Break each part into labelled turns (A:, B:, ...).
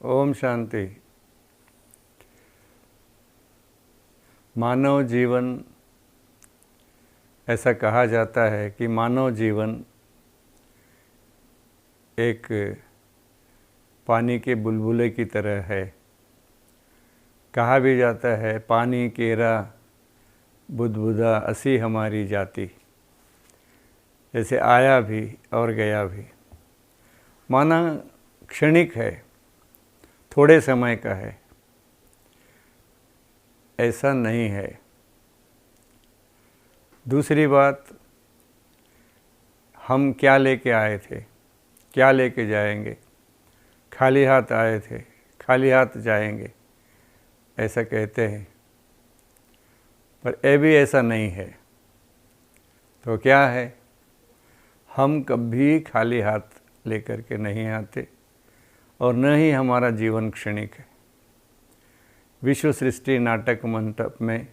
A: ओम शांति। मानव जीवन, ऐसा कहा जाता है कि मानव जीवन एक पानी के बुलबुले की तरह है। कहा भी जाता है पानी केरा बुदबुदा असी हमारी जाति, जैसे आया भी और गया भी। माना क्षणिक है, थोड़े समय का है। ऐसा नहीं है। दूसरी बात, हम क्या लेके आए थे, क्या लेके जाएंगे। खाली हाथ आए थे, खाली हाथ जाएंगे, ऐसा कहते हैं, पर ये भी ऐसा नहीं है। तो क्या है, हम कभी खाली हाथ लेकर के नहीं आते और न ही हमारा जीवन क्षणिक है। विश्व सृष्टि नाटक मंडप में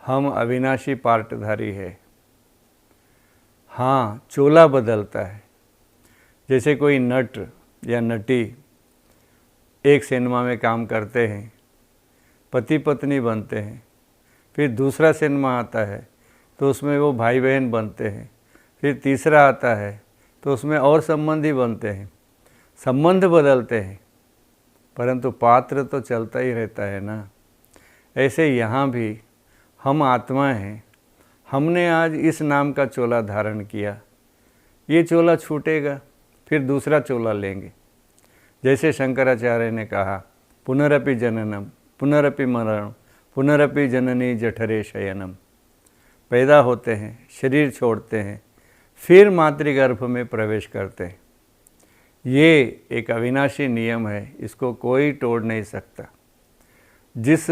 A: हम अविनाशी पार्टधारी है। हाँ, चोला बदलता है। जैसे कोई नट या नटी एक सिनेमा में काम करते हैं, पति पत्नी बनते हैं, फिर दूसरा सिनेमा आता है तो उसमें वो भाई बहन बनते हैं, फिर तीसरा आता है तो उसमें और संबंधी बनते हैं। संबंध बदलते हैं परंतु पात्र तो चलता ही रहता है ना। ऐसे यहाँ भी हम आत्मा हैं। हमने आज इस नाम का चोला धारण किया, ये चोला छूटेगा, फिर दूसरा चोला लेंगे। जैसे शंकराचार्य ने कहा, पुनरपि जननम पुनरपि मरणम पुनरपि जननी जठरे शयनम। पैदा होते हैं, शरीर छोड़ते हैं, फिर मातृगर्भ में प्रवेश करते हैं। ये एक अविनाशी नियम है, इसको कोई तोड़ नहीं सकता। जिस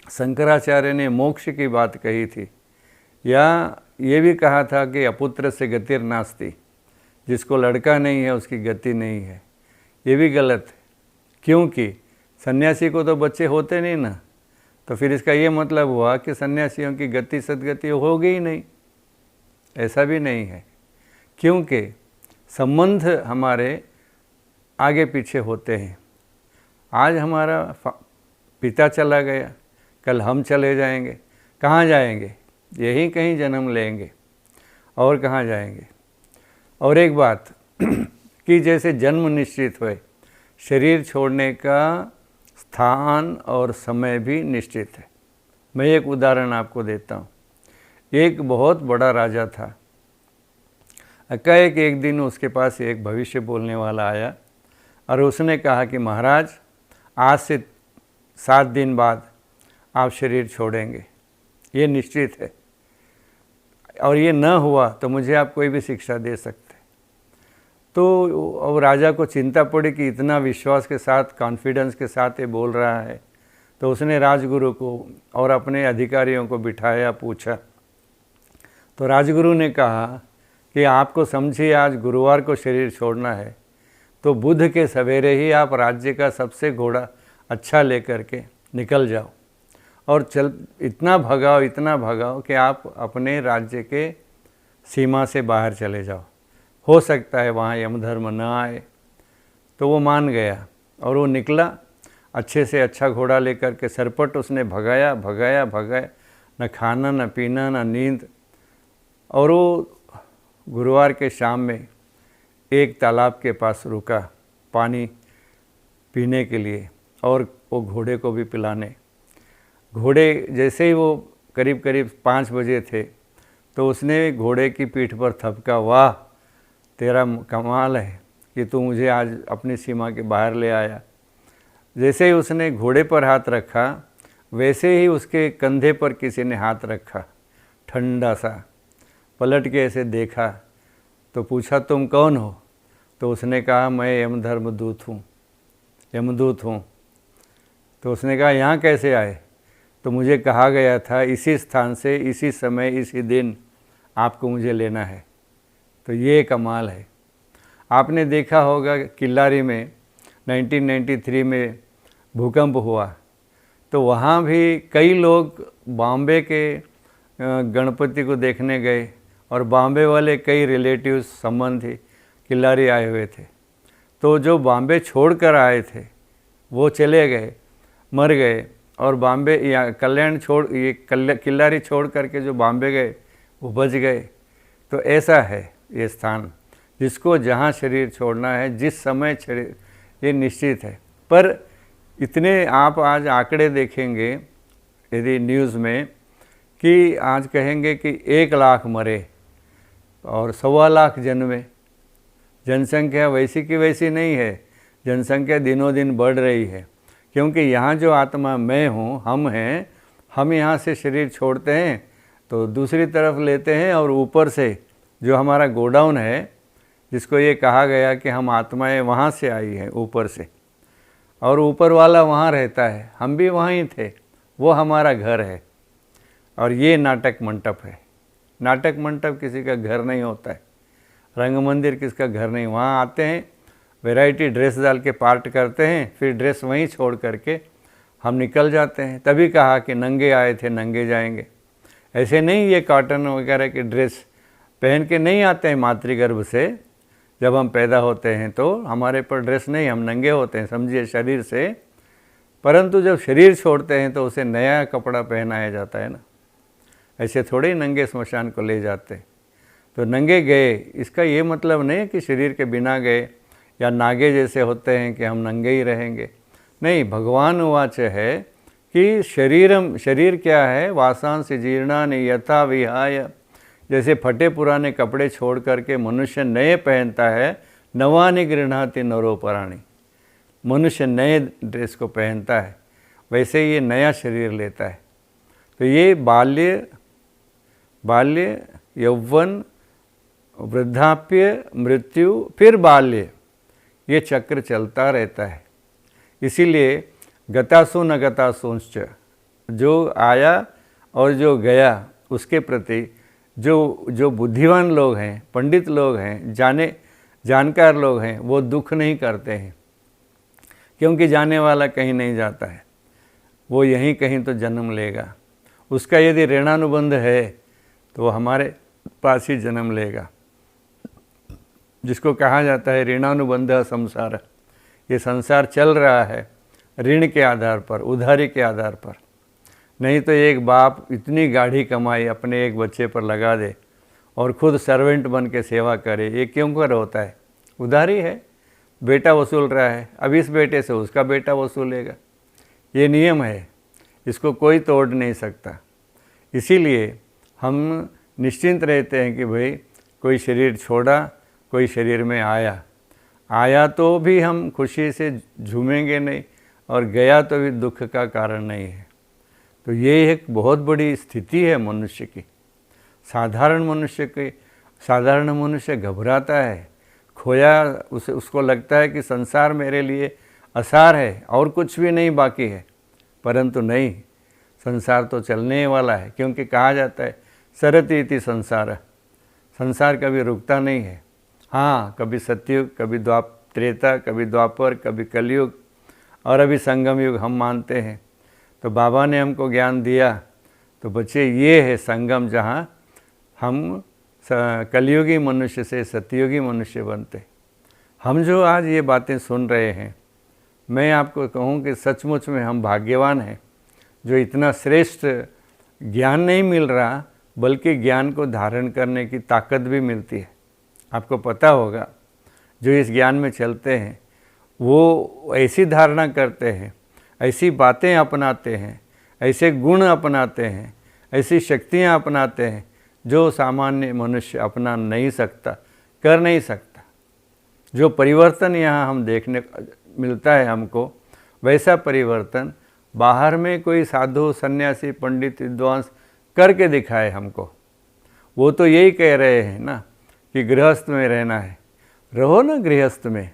A: शंकराचार्य ने मोक्ष की बात कही थी, या ये भी कहा था कि अपुत्र से गतिर नास्ति, जिसको लड़का नहीं है उसकी गति नहीं है, ये भी गलत है। क्योंकि सन्यासी को तो बच्चे होते नहीं ना, तो फिर इसका ये मतलब हुआ कि सन्यासियों की गति सदगति होगी ही नहीं। ऐसा भी नहीं है, क्योंकि संबंध हमारे आगे पीछे होते हैं। आज हमारा पिता चला गया, कल हम चले जाएंगे। कहाँ जाएंगे? यही कहीं जन्म लेंगे, और कहाँ जाएंगे। और एक बात कि जैसे जन्म निश्चित हुए, शरीर छोड़ने का स्थान और समय भी निश्चित है। मैं एक उदाहरण आपको देता हूँ। एक बहुत बड़ा राजा था। एकाएक एक दिन उसके पास एक भविष्य बोलने वाला आया और उसने कहा कि महाराज, आज से 7 दिन बाद आप शरीर छोड़ेंगे, ये निश्चित है, और ये न हुआ तो मुझे आप कोई भी शिक्षा दे सकते। तो अब राजा को चिंता पड़ी कि इतना विश्वास के साथ, कॉन्फिडेंस के साथ ये बोल रहा है। तो उसने राजगुरु को और अपने अधिकारियों को बिठाया, पूछा। तो राजगुरु ने कहा कि आपको समझिए आज गुरुवार को शरीर छोड़ना है, तो बुध के सवेरे ही आप राज्य का सबसे घोड़ा अच्छा लेकर के निकल जाओ और इतना भगाओ कि आप अपने राज्य के सीमा से बाहर चले जाओ। हो सकता है वहाँ यमधर्म न आए। तो वो मान गया और वो निकला, अच्छे से अच्छा घोड़ा लेकर के। सरपट उसने भगाया, न खाना न पीना न नींद। और वो गुरुवार के शाम में एक तालाब के पास रुका पानी पीने के लिए और वो घोड़े को भी पिलाने। घोड़े जैसे ही वो करीब 5 बजे थे तो उसने घोड़े की पीठ पर थपका, वाह तेरा कमाल है कि तू मुझे आज अपनी सीमा के बाहर ले आया। जैसे ही उसने घोड़े पर हाथ रखा, वैसे ही उसके कंधे पर किसी ने हाथ रखा, ठंडा सा। पलट के ऐसे देखा तो पूछा, तुम कौन हो? तो उसने कहा, मैं यमदूत हूँ। तो उसने कहा, यहाँ कैसे आए? तो मुझे कहा गया था इसी स्थान से, इसी समय, इसी दिन आपको मुझे लेना है। तो ये कमाल है। आपने देखा होगा किल्लारी में 1993 में भूकंप हुआ, तो वहाँ भी कई लोग बॉम्बे के गणपति को देखने गए और बॉम्बे वाले कई रिलेटिव्स, संबंधी किल्लारी आए हुए थे। तो तो जो बॉम्बे छोड़ कर आए थे वो चले गए, मर गए, और बॉम्बे या कल्याण छोड़, ये किल्लारी छोड़ करके जो बॉम्बे गए वो बच गए। तो ऐसा है ये स्थान, जिसको जहाँ शरीर छोड़ना है, जिस समय शरीर, ये निश्चित है। पर इतने आप आज आंकड़े देखेंगे यदि न्यूज़ में, कि आज कहेंगे कि 1 लाख मरे और 1.25 लाख जन्मे। जनसंख्या वैसी की वैसी नहीं है, जनसंख्या दिनों दिन बढ़ रही है, क्योंकि यहाँ जो आत्मा मैं हूँ, हम हैं, हम यहाँ से शरीर छोड़ते हैं तो दूसरी तरफ लेते हैं, और ऊपर से जो हमारा गोडाउन है, जिसको ये कहा गया कि हम आत्माएं वहाँ से आई हैं, ऊपर से, और ऊपर वाला वहाँ रहता है, हम भी वहाँ ही थे, वो हमारा घर है। और ये नाटक मंडप है। नाटक मंडप किसी का घर नहीं होता है, रंग मंदिर किसका घर नहीं। वहाँ आते हैं, वैरायटी ड्रेस डाल के पार्ट करते हैं, फिर ड्रेस वहीं छोड़ करके हम निकल जाते हैं। तभी कहा कि नंगे आए थे नंगे जाएंगे। ऐसे नहीं ये कॉटन वगैरह की ड्रेस पहन के नहीं आते हैं मातृगर्भ से। जब हम पैदा होते हैं तो हमारे पर ड्रेस नहीं, हम नंगे होते हैं, समझिए, शरीर से। परंतु जब शरीर छोड़ते हैं तो उसे नया कपड़ा पहनाया जाता है ना, ऐसे थोड़े ही नंगे स्मशान को ले जाते हैं। तो नंगे गए, इसका ये मतलब नहीं कि शरीर के बिना गए या नागे जैसे होते हैं कि हम नंगे ही रहेंगे। नहीं, भगवान वाच है कि शरीर क्या है, वासांस जीर्णानि यथा विहाय। जैसे फटे पुराने कपड़े छोड़ करके मनुष्य नए पहनता है, नवानि गृह्णाति नरोपराणि, मनुष्य नए ड्रेस को पहनता है, वैसे ये नया शरीर लेता है। तो ये बाल्य यौवन, वृद्धाप्य, मृत्यु, फिर बाल्य, ये चक्र चलता रहता है। इसीलिए गतासु न गतासूंश्च, जो आया और जो गया उसके प्रति जो बुद्धिमान लोग हैं, पंडित लोग हैं, जानकार लोग हैं, वो दुख नहीं करते हैं, क्योंकि जाने वाला कहीं नहीं जाता है, वो यहीं कहीं तो जन्म लेगा। उसका यदि ऋणानुबंध है तो वो हमारे पास ही जन्म लेगा, जिसको कहा जाता है ऋणानुबंध संसार। ये संसार चल रहा है ऋण के आधार पर, उधारी के आधार पर। नहीं तो एक बाप इतनी गाढ़ी कमाई अपने एक बच्चे पर लगा दे और खुद सर्वेंट बन के सेवा करे, ये क्यों कर होता है? उधारी है, बेटा वसूल रहा है, अब इस बेटे से उसका बेटा वसूलेगा। ये नियम है, इसको कोई तोड़ नहीं सकता। इसीलिए हम निश्चिंत रहते हैं कि भाई कोई शरीर छोड़ा, कोई शरीर में आया तो भी हम खुशी से झूमेंगे नहीं, और गया तो भी दुख का कारण नहीं है। तो ये एक बहुत बड़ी स्थिति है मनुष्य की। साधारण मनुष्य घबराता है, खोया, उसको लगता है कि संसार मेरे लिए असार है और कुछ भी नहीं बाकी है। परंतु नहीं, संसार तो चलने वाला है, क्योंकि कहा जाता है सरति इति संसार, संसार कभी रुकता नहीं है। हाँ, कभी सतयुग, कभी त्रेता, कभी द्वापर, कभी कलयुग, और अभी संगम युग हम मानते हैं। तो बाबा ने हमको ज्ञान दिया, तो बच्चे ये है संगम, जहाँ हम कलयुगी मनुष्य से सतयुगी मनुष्य बनते। हम जो आज ये बातें सुन रहे हैं, मैं आपको कहूँ कि सचमुच में हम भाग्यवान हैं, जो इतना श्रेष्ठ ज्ञान नहीं मिल रहा, बल्कि ज्ञान को धारण करने की ताकत भी मिलती है। आपको पता होगा, जो इस ज्ञान में चलते हैं वो ऐसी धारणा करते हैं, ऐसी बातें अपनाते हैं, ऐसे गुण अपनाते हैं, ऐसी शक्तियाँ अपनाते हैं जो सामान्य मनुष्य अपना नहीं सकता, कर नहीं सकता। जो परिवर्तन यहाँ हम देखने मिलता है हमको, वैसा परिवर्तन बाहर में कोई साधु, सन्यासी, पंडित, विद्वांस करके दिखाए हमको। वो तो यही कह रहे हैं ना कि गृहस्थ में रहना है, रहो ना गृहस्थ में।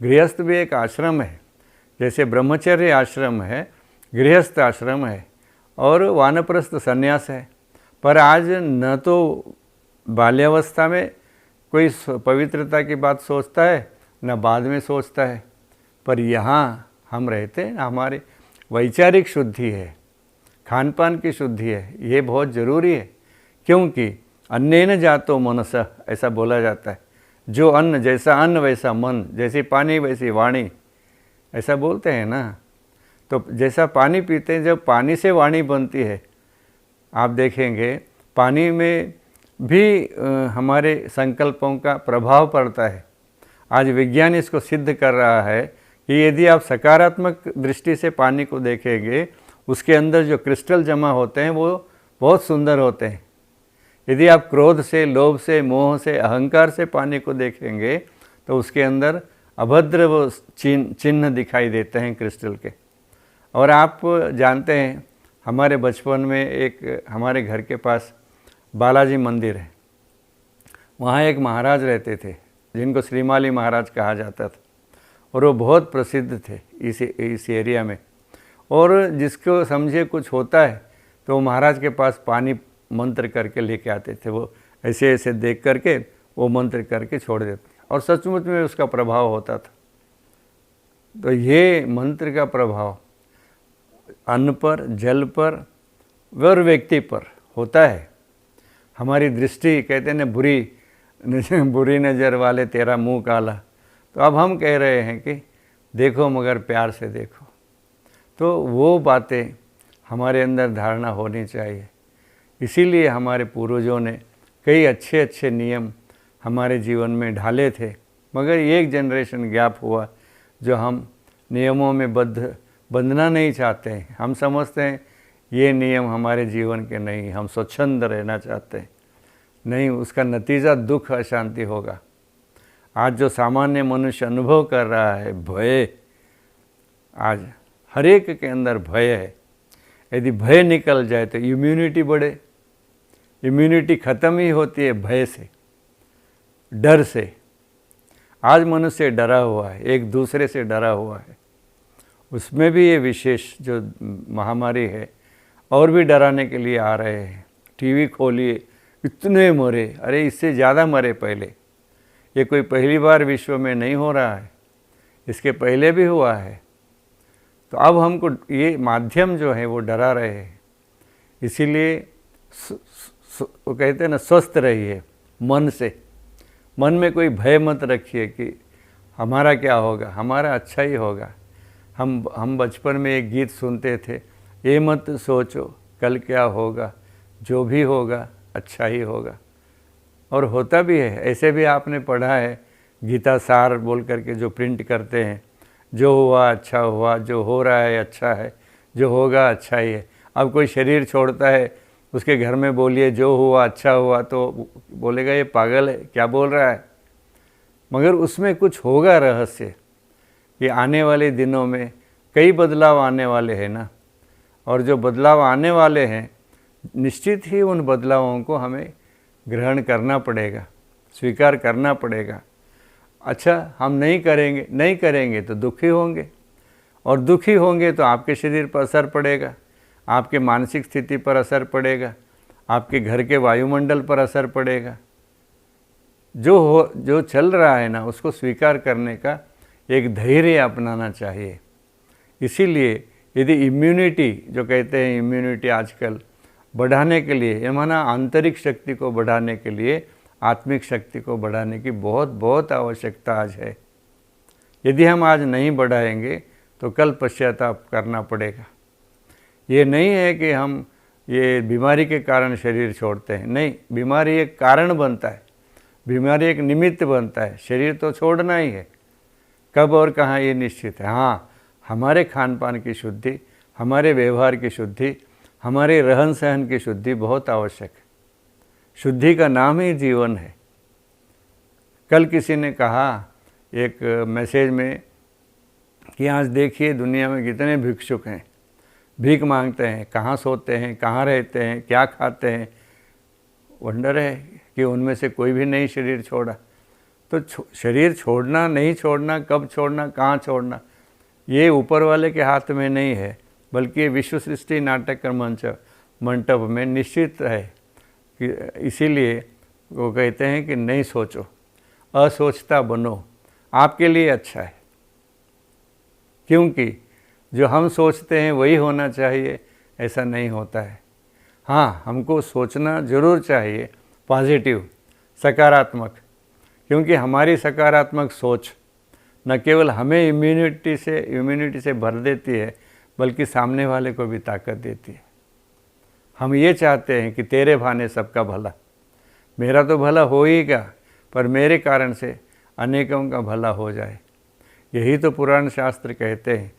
A: गृहस्थ भी एक आश्रम है, जैसे ब्रह्मचर्य आश्रम है, गृहस्थ आश्रम है, और वानप्रस्थ संन्यास है। पर आज न तो बाल्यावस्था में कोई पवित्रता की बात सोचता है, न बाद में सोचता है। पर यहाँ हम रहते हैं, हमारी वैचारिक शुद्धि है, खान पान की शुद्धि है, ये बहुत ज़रूरी है। क्योंकि अन्नेन जातो मनसः, ऐसा बोला जाता है। जो अन्न, जैसा अन्न वैसा मन, जैसी पानी वैसी वाणी, ऐसा बोलते हैं ना। तो जैसा पानी पीते हैं, जब पानी से वाणी बनती है, आप देखेंगे पानी में भी हमारे संकल्पों का प्रभाव पड़ता है। आज विज्ञान इसको सिद्ध कर रहा है कि यदि आप सकारात्मक दृष्टि से पानी को देखेंगे, उसके अंदर जो क्रिस्टल जमा होते हैं वो बहुत सुंदर होते हैं। यदि आप क्रोध से, लोभ से, मोह से, अहंकार से पानी को देखेंगे तो उसके अंदर अभद्र वो चिन्ह दिखाई देते हैं क्रिस्टल के। और आप जानते हैं, हमारे बचपन में एक हमारे घर के पास बालाजी मंदिर है, वहाँ एक महाराज रहते थे जिनको श्रीमाली महाराज कहा जाता था, और वो बहुत प्रसिद्ध थे इस एरिया में। और जिसको समझे कुछ होता है तो वो महाराज के पास पानी मंत्र करके लेके आते थे। वो ऐसे ऐसे देख करके वो मंत्र करके छोड़ देते, और सचमुच में उसका प्रभाव होता था। तो ये मंत्र का प्रभाव अन्न पर, जल पर और व्यक्ति पर होता है। हमारी दृष्टि, कहते हैं ना, बुरी नज़र वाले तेरा मुंह काला। तो अब हम कह रहे हैं कि देखो मगर प्यार से देखो। तो वो बातें हमारे अंदर धारणा होनी चाहिए। इसीलिए हमारे पूर्वजों ने कई अच्छे अच्छे नियम हमारे जीवन में ढाले थे, मगर एक जनरेशन गैप हुआ जो हम नियमों में बंधना नहीं चाहते हैं। हम समझते हैं ये नियम हमारे जीवन के नहीं, हम स्वच्छंद रहना चाहते हैं। नहीं, उसका नतीजा दुख, अशांति होगा। आज जो सामान्य मनुष्य अनुभव कर रहा है भय, आज हर एक के अंदर भय है। यदि भय निकल जाए तो इम्यूनिटी बढ़े। इम्यूनिटी ख़त्म ही होती है भय से, डर से। आज मनुष्य डरा हुआ है, एक दूसरे से डरा हुआ है। उसमें भी ये विशेष जो महामारी है, और भी डराने के लिए आ रहे हैं। टीवी खोलिए, इतने मरे, अरे इससे ज़्यादा मरे पहले। ये कोई पहली बार विश्व में नहीं हो रहा है, इसके पहले भी हुआ है। तो अब हमको ये माध्यम जो है वो डरा रहे हैं। इसीलिए वो कहते हैं ना, स्वस्थ रहिए मन से। मन में कोई भय मत रखिए कि हमारा क्या होगा, हमारा अच्छा ही होगा। हम बचपन में एक गीत सुनते थे, ये मत सोचो कल क्या होगा, जो भी होगा अच्छा ही होगा। और होता भी है। ऐसे भी आपने पढ़ा है, गीता सार बोल करके जो प्रिंट करते हैं, जो हुआ अच्छा हुआ, जो हो रहा है अच्छा है, जो होगा अच्छा ही है। अब कोई शरीर छोड़ता है, उसके घर में बोलिए जो हुआ अच्छा हुआ, तो बोलेगा ये पागल है, क्या बोल रहा है। मगर उसमें कुछ होगा रहस्य कि आने वाले दिनों में कई बदलाव आने वाले हैं ना। और जो बदलाव आने वाले हैं, निश्चित ही उन बदलावों को हमें ग्रहण करना पड़ेगा, स्वीकार करना पड़ेगा। अच्छा, हम नहीं करेंगे तो दुखी होंगे, और दुखी होंगे तो आपके शरीर पर असर पड़ेगा, आपके मानसिक स्थिति पर असर पड़ेगा, आपके घर के वायुमंडल पर असर पड़ेगा। जो चल रहा है ना, उसको स्वीकार करने का एक धैर्य अपनाना चाहिए। इसीलिए यदि इम्यूनिटी, जो कहते हैं इम्यूनिटी आजकल बढ़ाने के लिए, ये माना आंतरिक शक्ति को बढ़ाने के लिए आत्मिक शक्ति को बढ़ाने की बहुत बहुत आवश्यकता आज है। यदि हम आज नहीं बढ़ाएंगे तो कल पश्चाताप करना पड़ेगा। ये नहीं है कि हम ये बीमारी के कारण शरीर छोड़ते हैं, नहीं, बीमारी एक कारण बनता है, बीमारी एक निमित्त बनता है, शरीर तो छोड़ना ही है। कब और कहाँ ये निश्चित है। हाँ, हमारे खान पान की शुद्धि, हमारे व्यवहार की शुद्धि, हमारे रहन सहन की शुद्धि बहुत आवश्यक है। शुद्धि का नाम ही जीवन है। कल किसी ने कहा एक मैसेज में कि आज देखिए दुनिया में कितने भिक्षुक हैं, भीख मांगते हैं, कहाँ सोते हैं, कहाँ रहते हैं, क्या खाते हैं। वंडर है कि उनमें से कोई भी नहीं शरीर छोड़ा। तो शरीर छोड़ना, नहीं छोड़ना, कब छोड़ना, कहाँ छोड़ना, ये ऊपर वाले के हाथ में नहीं है, बल्कि विश्व सृष्टि नाटक मंडप में निश्चित है। कि इसीलिए वो कहते हैं कि नहीं सोचो, असोचता बनो, आपके लिए अच्छा है। क्योंकि जो हम सोचते हैं वही होना चाहिए, ऐसा नहीं होता है। हाँ, हमको सोचना ज़रूर चाहिए पॉजिटिव, सकारात्मक, क्योंकि हमारी सकारात्मक सोच न केवल हमें इम्यूनिटी से भर देती है, बल्कि सामने वाले को भी ताकत देती है। हम ये चाहते हैं कि तेरे भाने सबका भला, मेरा तो भला हो ही क्या, पर मेरे कारण से अनेकों का भला हो जाए। यही तो पुराण शास्त्र कहते हैं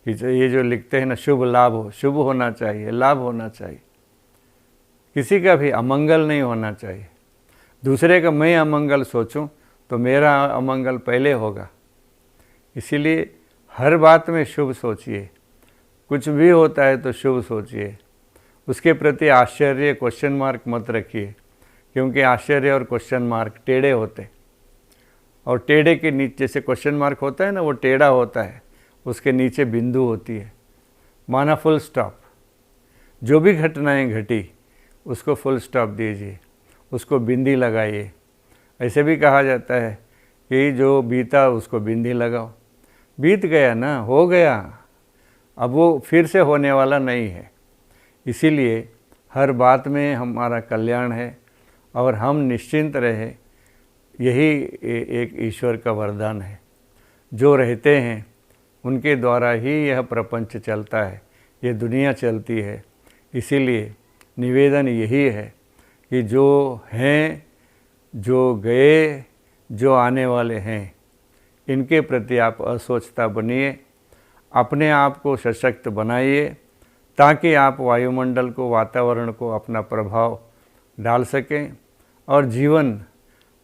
A: कि ये जो लिखते हैं ना, शुभ लाभ हो, शुभ होना चाहिए, लाभ होना चाहिए, किसी का भी अमंगल नहीं होना चाहिए। दूसरे का मैं अमंगल सोचूं तो मेरा अमंगल पहले होगा। इसीलिए हर बात में शुभ सोचिए, कुछ भी होता है तो शुभ सोचिए। उसके प्रति आश्चर्य क्वेश्चन मार्क मत रखिए, क्योंकि आश्चर्य और क्वेश्चन मार्क टेढ़े होते, और टेढ़े के नीचे जैसे क्वेश्चन मार्क होता है ना, वो टेढ़ा होता है, उसके नीचे बिंदु होती है, माना फुल स्टॉप। जो भी घटनाएं घटी उसको फुल स्टॉप दीजिए, उसको बिंदी लगाइए। ऐसे भी कहा जाता है कि जो बीता उसको बिंदी लगाओ। बीत गया ना, हो गया, अब वो फिर से होने वाला नहीं है। इसीलिए हर बात में हमारा कल्याण है और हम निश्चिंत रहे, यही एक ईश्वर का वरदान है। जो रहते हैं उनके द्वारा ही यह प्रपंच चलता है, ये दुनिया चलती है। इसीलिए निवेदन यही है कि जो हैं, जो गए, जो आने वाले हैं, इनके प्रति आप असोचता बनिए, अपने आप को सशक्त बनाइए, ताकि आप वायुमंडल को, वातावरण को अपना प्रभाव डाल सकें और जीवन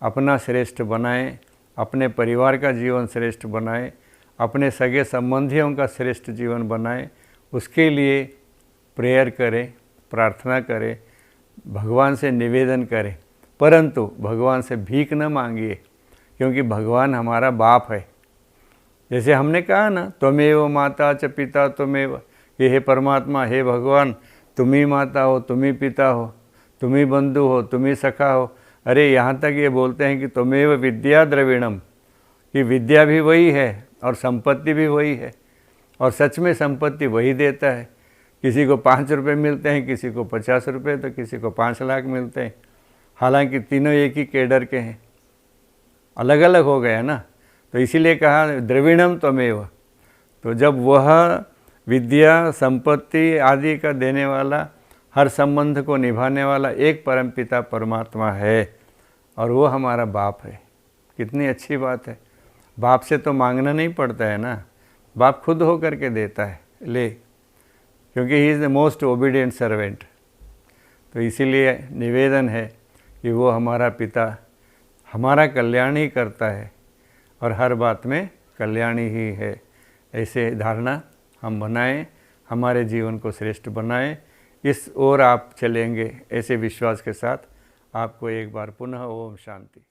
A: अपना श्रेष्ठ बनाएं, अपने परिवार का जीवन श्रेष्ठ बनाएं, अपने सगे संबंधियों का श्रेष्ठ जीवन बनाएं। उसके लिए प्रेयर करें, प्रार्थना करें, भगवान से निवेदन करें, परंतु भगवान से भीख न मांगिए, क्योंकि भगवान हमारा बाप है। जैसे हमने कहा ना, त्वमेव माता च पिता त्वमेव, ये हे परमात्मा, हे भगवान, तुम ही माता हो, तुम ही पिता हो, तुम ही बंधु हो, तुम ही सखा हो। अरे यहाँ तक ये बोलते हैं कि त्वमेव विद्या द्रविणम, कि विद्या भी वही है और संपत्ति भी वही है, और सच में संपत्ति वही देता है। किसी को 5 रुपये मिलते हैं, किसी को 50 रुपये, तो किसी को 5 लाख मिलते हैं। हालांकि तीनों एक ही केडर के हैं, अलग अलग हो गए ना। तो इसीलिए कहा द्रविणम त्वमेव। तो जब वह विद्या, संपत्ति आदि का देने वाला, हर संबंध को निभाने वाला एक परमपिता परमात्मा है, और वो हमारा बाप है, कितनी अच्छी बात है। बाप से तो मांगना नहीं पड़ता है ना, बाप खुद हो करके देता है, ले, क्योंकि he is the most obedient servant. तो इसीलिए निवेदन है कि वो हमारा पिता हमारा कल्याण ही करता है और हर बात में कल्याण ही है। ऐसे धारणा हम बनाएं, हमारे जीवन को श्रेष्ठ बनाएं। इस ओर आप चलेंगे, ऐसे विश्वास के साथ आपको एक बार पुनः ओम शांति।